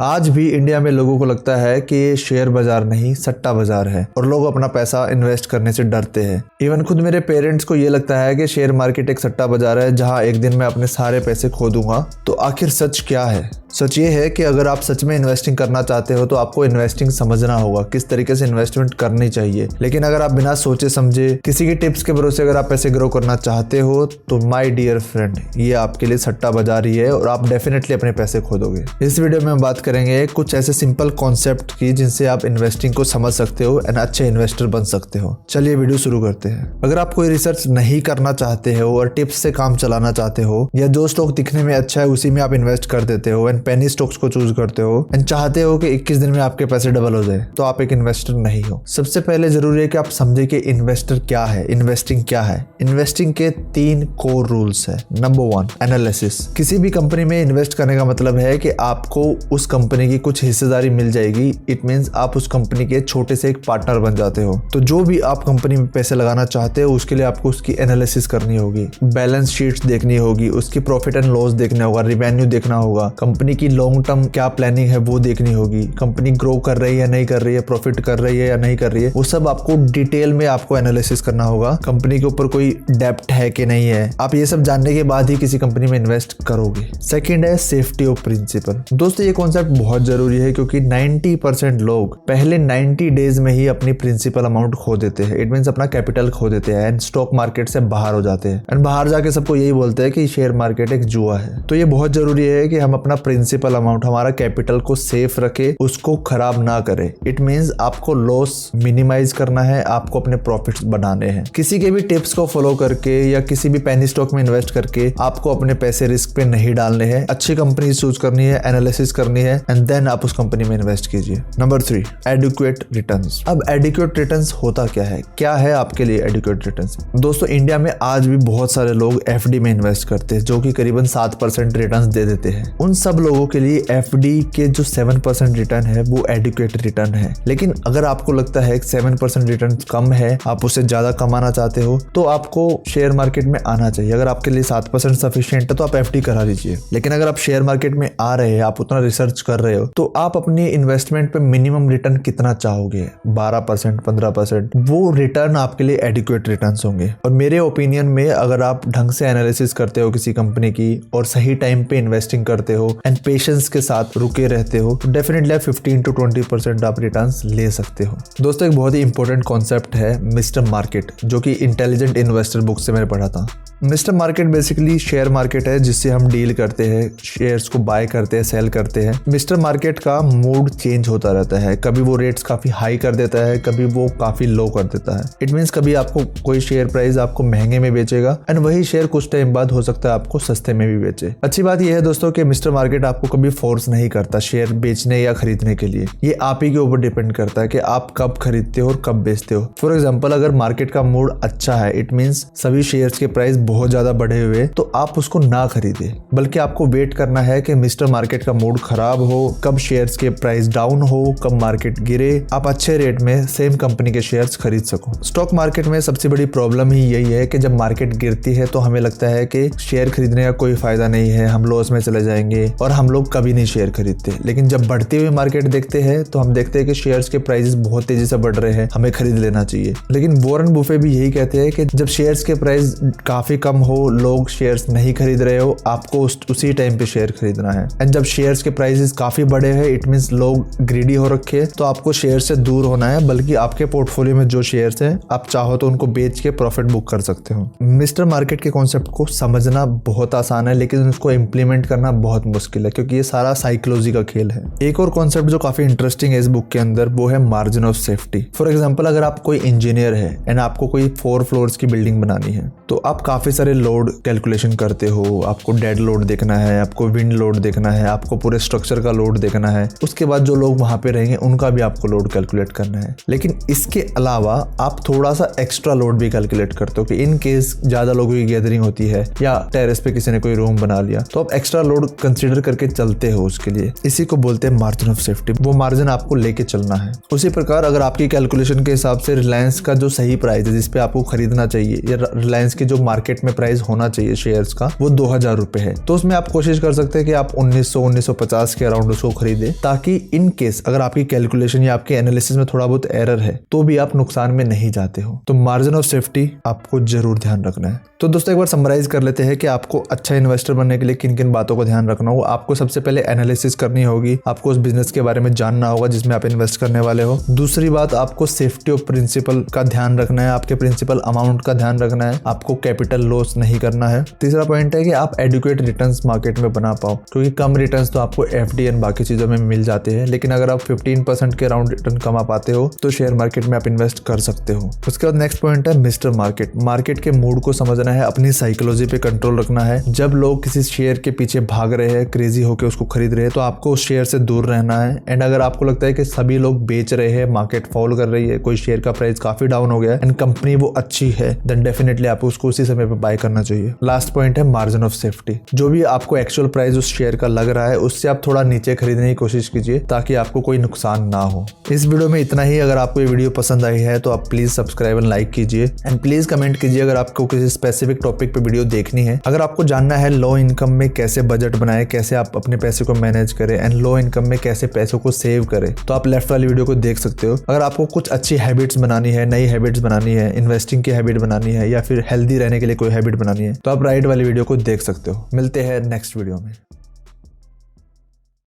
आज भी इंडिया में लोगों को लगता है कि ये शेयर बाजार नहीं सट्टा बाजार है और लोग अपना पैसा इन्वेस्ट करने से डरते हैं। इवन खुद मेरे पेरेंट्स को ये लगता है कि शेयर मार्केट एक सट्टा बाजार है जहां एक दिन मैं अपने सारे पैसे खो दूंगा। तो आखिर सच क्या है? सच ये है कि अगर आप सच में इन्वेस्टिंग करना चाहते हो तो आपको इन्वेस्टिंग समझना होगा, किस तरीके से इन्वेस्टमेंट करनी चाहिए। लेकिन अगर आप बिना सोचे समझे किसी की टिप्स के भरोसे अगर आप पैसे ग्रो करना चाहते हो तो माय डियर फ्रेंड, ये आपके लिए सट्टा बाजार ही है और आप डेफिनेटली अपने पैसे खो दोगे। इस वीडियो में हम बात करेंगे कुछ ऐसे सिंपल कॉन्सेप्ट की जिनसे आप इन्वेस्टिंग को समझ सकते हो एंड अच्छे इन्वेस्टर बन सकते हो। चलिए वीडियो शुरू करते हैं। अगर आप कोई रिसर्च नहीं करना चाहते हो और टिप्स से काम चलाना चाहते हो, या जो स्टॉक दिखने में अच्छा है उसी में आप इन्वेस्ट कर देते हो एंड पेनी स्टॉक्स को चूज करते हो एंड चाहते हो कि 21 दिन में आपके पैसे डबल हो जाए, तो आप एक इन्वेस्टर नहीं हो। सबसे पहले जरूरी है कि आप समझे कि इन्वेस्टर क्या है, इन्वेस्टिंग क्या है। इन्वेस्टिंग के 3 कोर रूल्स है। Number 1, analysis. किसी भी कंपनी में इन्वेस्ट करने का मतलब है कि आपको उस कंपनी की कुछ हिस्सेदारी मिल जाएगी। इट मींस आप उस कंपनी के छोटे से एक पार्टनर बन जाते हो। तो जो भी आप कंपनी में पैसे लगाना चाहते हो उसके लिए आपको उसकी एनालिसिस करनी होगी, बैलेंस शीट्स देखनी होगी, उसकी प्रॉफिट एंड लॉस देखना होगा, रिवेन्यू देखना होगा, कंपनी की लॉन्ग टर्म क्या प्लानिंग है वो देखनी होगी, कंपनी ग्रो कर रही है नहीं कर रही है, प्रॉफिट कर रही है या नहीं कर रही है, वो सब आपको डिटेल में आपको एनालिसिस करना होगा। कंपनी के ऊपर कोई डेब्ट है कि नहीं है, आप ये सब जानने के बाद ही किसी कंपनी में इन्वेस्ट करोगे। सेकंड है सेफ्टी ऑफ प्रिंसिपल। दोस्तों ये कॉन्सेप्ट बहुत जरूरी है क्योंकि 90% लोग पहले 90 डेज में ही अपनी प्रिंसिपल अमाउंट खो देते हैं। इट मींस अपना कैपिटल खो देते हैं एंड स्टॉक मार्केट से बाहर हो जाते हैं एंड बाहर जाके सबको यही बोलते हैं कि शेयर मार्केट एक जुआ है। तो ये बहुत जरूरी है कि हम अपना प्रिंसिपल अमाउंट, हमारा कैपिटल को सेफ रखे, उसको खराब ना करे। इट मींस आपको लॉस मिनिमाइज करना है, आपको अपने प्रॉफिट्स बनाने हैं। किसी के भी टिप्स को फॉलो करके या किसी भी पेनी स्टॉक में इन्वेस्ट करके आपको अपने पैसे रिस्क पे नहीं डालने हैं। अच्छी कंपनी चूज करनी है, एनालिसिस करनी है एंड देन आप उस कंपनी में इन्वेस्ट कीजिए। Number 3, adequate returns. अब एडिक्वेट रिटर्न्स होता क्या है आपके लिए एडिक्वेट रिटर्न्स? दोस्तों इंडिया में आज भी बहुत सारे लोग एफडी में इन्वेस्ट करते हैं जो कि करीबन 7% रिटर्न्स दे देते हैं। उन सब लोगों के लिए एफडी के जो 7% रिटर्न है वो एडिक्वेट रिटर्न है। लेकिन अगर आपको लगता है 7% रिटर्न कम है, आप उससे ज्यादा कमाना चाहते हो, तो आपको शेयर मार्केट में आना चाहिए। अगर आपके लिए 7% सफिशिएंट है तो आप एफडी करा लीजिए। लेकिन अगर आप शेयर मार्केट में आ रहे हैं, आप उतना रिसर्च कर रहे हो, तो आप अपनी इन्वेस्टमेंट पे मिनिमम रिटर्न कितना चाहोगे? 12%, 15%, वो रिटर्न आपके लिए एडिक्वेट रिटर्न होंगे। और मेरे ओपिनियन में अगर आप ढंग से एनालिसिस करते हो किसी कंपनी की और सही टाइम पे इन्वेस्टिंग करते हो एंड पेशेंस के साथ रुके रहते हो, तो डेफिनेटली 15 to 20% आप रिटर्न्स ले सकते हो। दोस्तों एक बहुत ही इंपॉर्टेंट कॉन्सेप्ट है मिस्टर मार्केट, जो कि इंटेलिजेंट इन्वेस्टर बुक से मैंने पढ़ा था। Mister market basically share market है जिससे हम डील करते हैं, शेयर्स को बाय करते हैं, सेल करते हैं। मिस्टर मार्केट का मूड चेंज होता रहता है, कभी वो रेट्स काफी हाई कर देता है, कभी वो काफी लो कर देता है। इट मींस कभी आपको कोई शेयर प्राइस आपको महंगे में बेचेगा एंड वही शेयर कुछ टाइम बाद हो सकता है आपको सस्ते में भी बेचे। अच्छी बात यह है दोस्तों कि मिस्टर मार्केट आपको कभी फोर्स नहीं करता शेयर बेचने या खरीदने के लिए। ये आप ही के ऊपर डिपेंड करता है कि आप कब खरीदते हो और कब बेचते हो। फॉर एग्जाम्पल अगर मार्केट का मूड अच्छा है, इट मींस सभी शेयर्स के प्राइस बहुत ज्यादा बढ़े हुए, तो आप उसको ना खरीदे, बल्कि आपको वेट करना है कि मिस्टर मार्केट का मूड खराब हो, कब शेयर्स के प्राइस डाउन हो, कब मार्केट गिरे, आप अच्छे रेट में सेम कंपनी के शेयर्स खरीद सको। स्टॉक मार्केट में सबसे बड़ी प्रॉब्लम ही यही है कि जब मार्केट गिरती है तो हमें लगता है कि शेयर खरीदने का कोई फायदा नहीं है, हम लॉस में चले जाएंगे और हम लोग कभी नहीं शेयर खरीदते। लेकिन जब बढ़ती हुई मार्केट देखते हैं तो हम देखते हैं कि शेयर्स के प्राइसेस बहुत तेजी से बढ़ रहे हैं, हमें खरीद लेना चाहिए। लेकिन वॉरेन बुफे भी यही कहते हैं कि जब शेयर्स के प्राइस काफी कम हो, लोग शेयर्स नहीं खरीद रहे हो, आपको उसी टाइम पे शेयर खरीदना है। एंड जब शेयर्स के प्राइसेस काफी बड़े हैं, इट मींस लोग ग्रीडी हो रखे हैं, तो आपको शेयर से दूर होना है, बल्कि आपके पोर्टफोलियो में जो शेयर्स हैं आप चाहो तो उनको बेच के प्रॉफिट बुक कर सकते हो। मिस्टर मार्केट के कॉन्सेप्ट को समझना बहुत आसान है लेकिन उसको इम्प्लीमेंट करना बहुत मुश्किल है क्योंकि ये सारा साइकोलॉजी का खेल है। एक और कॉन्सेप्ट जो काफी इंटरेस्टिंग है इस बुक के अंदर वो है margin of safety. For example अगर आप कोई इंजीनियर है एंड आपको कोई 4 फ्लोर्स की बिल्डिंग बनानी है, तो आप काफी सारे लोड कैलकुलेशन करते हो। आपको डेड लोड देखना है, आपको विंड लोड देखना है, आपको पूरे स्ट्रक्चर का लोड देखना है, उसके बाद जो लोग वहां पे रहेंगे उनका भी आपको लोड कैलकुलेट करना है। लेकिन इसके अलावा आप थोड़ा सा एक्स्ट्रा लोड भी कैलकुलेट करते हो कि इन केस ज्यादा लोगों की गैदरिंग होती है या टेरेस पे किसी ने कोई रूम बना लिया, तो आप एक्स्ट्रा लोड कंसीडर करके चलते हो उसके लिए। इसी को बोलते हैं मार्जिन ऑफ सेफ्टी। वो मार्जिन आपको लेके चलना है। उसी प्रकार अगर आपकी कैलकुलेशन के हिसाब से रिलायंस का जो सही प्राइस है जिसपे आपको खरीदना चाहिए, या रिलायंस की जो मार्केट में प्राइस होना चाहिए शेयर्स का, वो 2000 रुपए है, तो उसमें आप कोशिश कर सकते हैं कि आप 1900-1950 के अराउंड उसको खरीदे, ताकि इन केस अगर आपकी कैलकुलेशन या आपके एनालिसिस में थोड़ा बहुत एरर है तो भी आप नुकसान में नहीं जाते हो। तो मार्जिन ऑफ सेफ्टी आपको जरूर ध्यान रखना है। तो दोस्तों एक बार समराइज कर लेते हैं कि आपको अच्छा इन्वेस्टर बनने के लिए किन किन बातों को ध्यान रखना होगा। आपको सबसे पहले एनालिसिस करनी होगी, आपको उस बिजनेस के बारे में जानना होगा जिसमें आप इन्वेस्ट करने वाले हो। दूसरी बात, आपको सेफ्टी ऑफ प्रिंसिपल का ध्यान रखना है, आपके प्रिंसिपल अमाउंट का ध्यान रखना है, आपको कैपिटल लॉस नहीं करना है। तीसरा पॉइंट है कि आप एडुकेट रिटर्न्स मार्केट में बना पाओ, क्योंकि कम रिटर्न्स तो आपको एफडी एंड बाकी चीजों में मिल जाते हैं, लेकिन अगर आप 15% के अराउंड रिटर्न कमा पाते हो तो शेयर मार्केट में आप इन्वेस्ट कर सकते हो। उसके बाद नेक्स्ट पॉइंट है मिस्टर मार्केट। मार्केट के मूड को समझना है, अपनी साइकोलॉजी पे कंट्रोल रखना है। जब लोग किसी शेयर के पीछे भाग रहे हैं, क्रेजी होकर उसको खरीद रहे हैं, तो आपको उस शेयर से दूर रहना है। एंड अगर आपको लगता है कि सभी लोग बेच रहे हैं, मार्केट फॉल कर रही है, कोई शेयर का प्राइस काफी डाउन हो गया है एंड कंपनी वो अच्छी है, देन डेफिनेटली आपको उसको उसी समय पे बाय करना चाहिए। लास्ट पॉइंट है मार्जिन ऑफ सेफ्टी। जो भी आपको एक्चुअल प्राइस उस शेयर का लग रहा है उससे आप थोड़ा नीचे खरीदने की कोशिश कीजिए, ताकि आपको कोई नुकसान ना हो। इस वीडियो में इतना ही। अगर आपको ये वीडियो पसंद आई है तो आप प्लीज सब्सक्राइब एंड लाइक कीजिए, एंड प्लीज कमेंट कीजिए अगर आपको किसी स्पेसिफिक टॉपिक पे वीडियो देखनी है। अगर आपको जानना है लो इनकम में कैसे बजट बनाए, कैसे आप अपने पैसे को मैनेज करें, एंड लो इनकम में कैसे पैसों को सेव करें, तो आप लेफ्ट वाली वीडियो को देख सकते हो। अगर आपको कुछ अच्छी हैबिट्स बनानी है, नई हैबिट्स बनानी है, इन्वेस्टिंग की हैबिट बनानी है, या फिर हेल्दी रहने के लिए कोई हैबिट बनानी है, तो आप राइट वाली वीडियो को देख सकते हो। मिलते हैं नेक्स्ट वीडियो में।